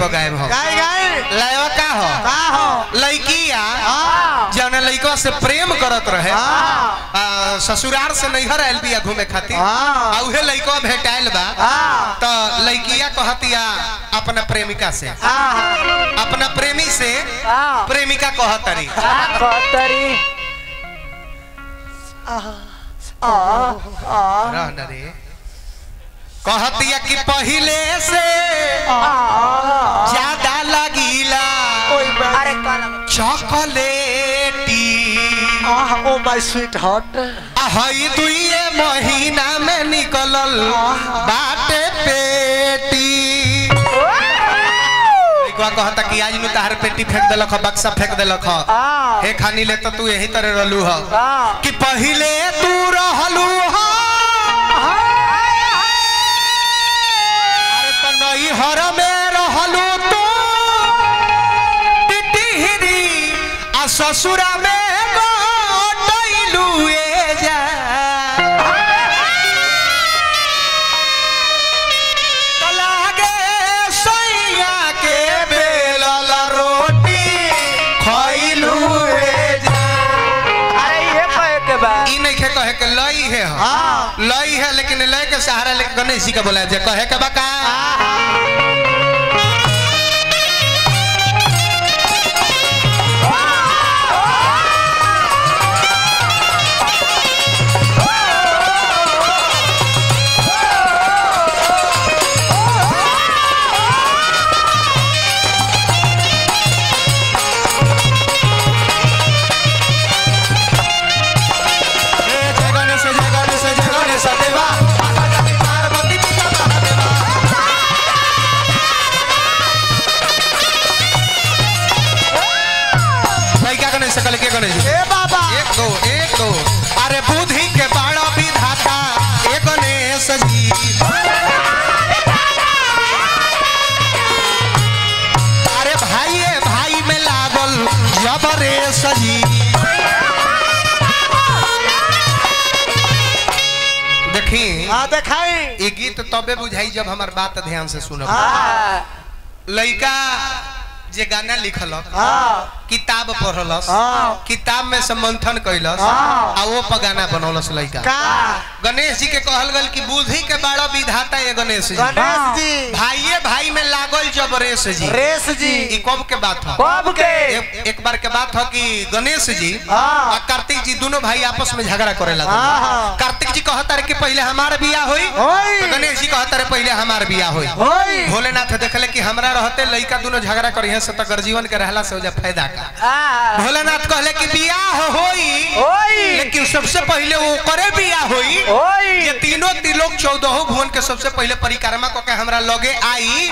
पर गायब हो लायवा का हो लड़किया जौन लड़का से प्रेम करत रहे ससुराल से नैहर आयल बिया घूमे खातिर उहे लड़का भेटाइल बा तो लड़किया कहतिया अपना प्रेमिका से अपना प्रेमी से प्रेमिका कहतरी रे कहतिया कि पहले से ज्यादा लगीला चॉकलेटी ओ माय स्वीट हार्ट हई दुइये महीना में निकलल बाटे पेटी कहता कि आज नु तार पेटी फेंक देलक बक्सा फेंक देलक हे खानी ले तो तू यही तरह रहलू ह कि पहले तू रहलू ह अरे तो नई हर में रहलू तू टिटिहरी आ ससुरा में गोटैलू ए जा कहे के लई है लई है लेकिन लय के सहारा लेके गणेश जी का बोला जाए कहे के बका सकल के गणेश ए बाबा एक दो अरे बुद्धि के बड़ा विधाता ए गणेश जी अरे भाई में लागल जबरेश जी देखी देखाई ये गीत तबे बुझाई जब हमार बात ध्यान से सुनब लड़का जे गाना लिखलक किताब पढ़लस किताब में से मंथन कैलस आ वो पर गाना बनौलस लड़का गणेश जी के कहल गल कि बुद्धि के बड़ा विधाता ये गणेश जी भाई में लागल जब रेस जी ई कब के बात है कब के एक बार के बात है कि गणेश जी और कार्तिक जी दोनों भाई आपस में झगड़ा करे लगा कार्तिक जी कहता रहे कि पहले हमार बियाह होई तो गणेश जी कहता रहे पहले हमार बियाह होई भोलेनाथ देखले कि हमरा रहते लड़का दोनों झगड़ा करिए से तो जीवन के रहला से हो जा फायदा का भोलेनाथ कहले कि बियाह होई लेकिन सबसे पहले वो करे बियाह होई ये तीनों त्रिलोक 14 भुवन के सबसे पहले परिक्रमा को के हमरा लगे आई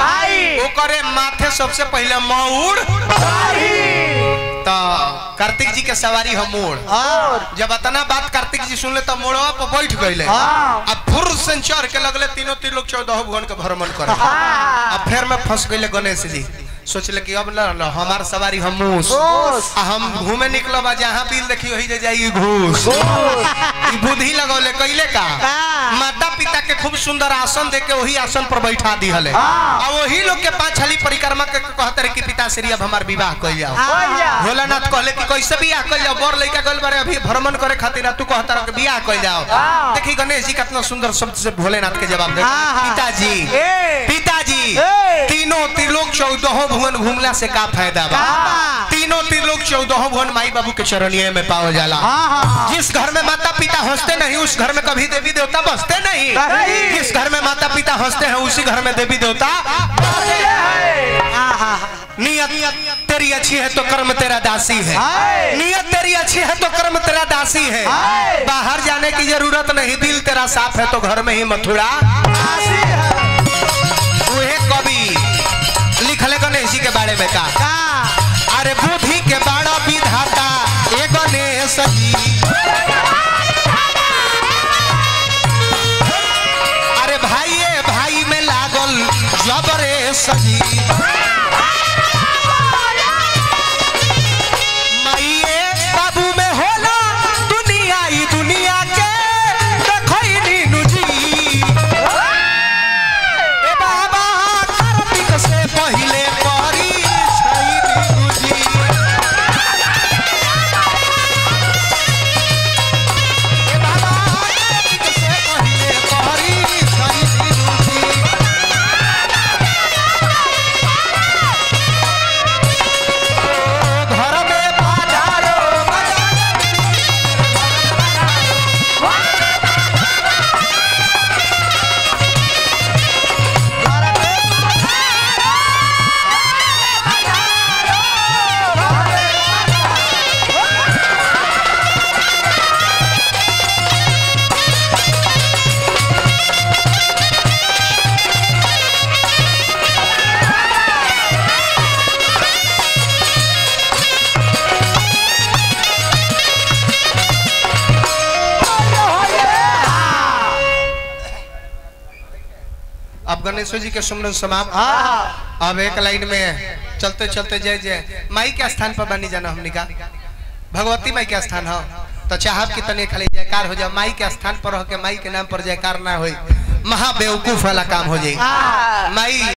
वो करे माथे सबसे पहले मौड़ तो कार्तिक जी के सवारी हम मोड़ जब इतना बात कार्तिक जी सुन ले तो मोड़वा पर बैठ गए अब फुर से चढ़ के लगले तीनों त्रिलोक 14 भुवन के भ्रमण करे अब फिर में फंस गए गणेश जी सोचले कि अब न हमार सवारी हम घूमे निकलब जहाँ बिल देखी वही जे जाई घूस बुद्धि लगौले कैले का माता पिता के खूब सुंदर आसन दे के वही आसन पर बैठा दी हले और वही लोग के 5 छली परिक्रमा के कहते कि पिताश्री अब हमार विवाह कइल जाओ भोलानाथ कहले कि कैसे बियाह कइल जाओ बर लइका गइल बारे अभी भ्रमण करे खातिर तू कहता रह के बियाह कइल जाओ देखी गणेश जी कितना सुंदर शब्द से भोलेनाथ के जवाब दे पिताजी तीनों त्रिलोक 14 भुवन घूमला से का फायदा बा तीनों त्रिलोक 14 भुवन माई बाबू के चरणिये में पावल जाला जिस घर में माता पिता हंसते नहीं उस घर में कभी देवी देवता बसते नहीं जिस घर में माता पिता हंसते हैं उसी घर में देवी देवता नियत तेरी अच्छी है तो कर्म तेरा दासी है नियत तेरी अच्छी है तो कर्म तेरा दासी है बाहर जाने की जरूरत नहीं दिल तेरा साफ है तो घर में ही मथुरा कवि लिखले गणेश जी के बारे में का अरे बुद्धि के बड़ा विधाता ए गणेश जी अरे भाई में लागल जबरेश जी माइए बाबू में होला दुनिया के देखई नीनू जी ए बाबा कार्तिक से पहले गणेश जी के सुमरन समाप्त। अब एक लाइन में चलते चलते जय जय माई के स्थान पर बनी जाना हमने का भगवती माई के स्थान हो तो चाहब कि तने खाली जयकार हो जाए माई के स्थान पर हो के माई के नाम पर जयकार ना हो महा बेवकूफ वाला काम हो जाए माई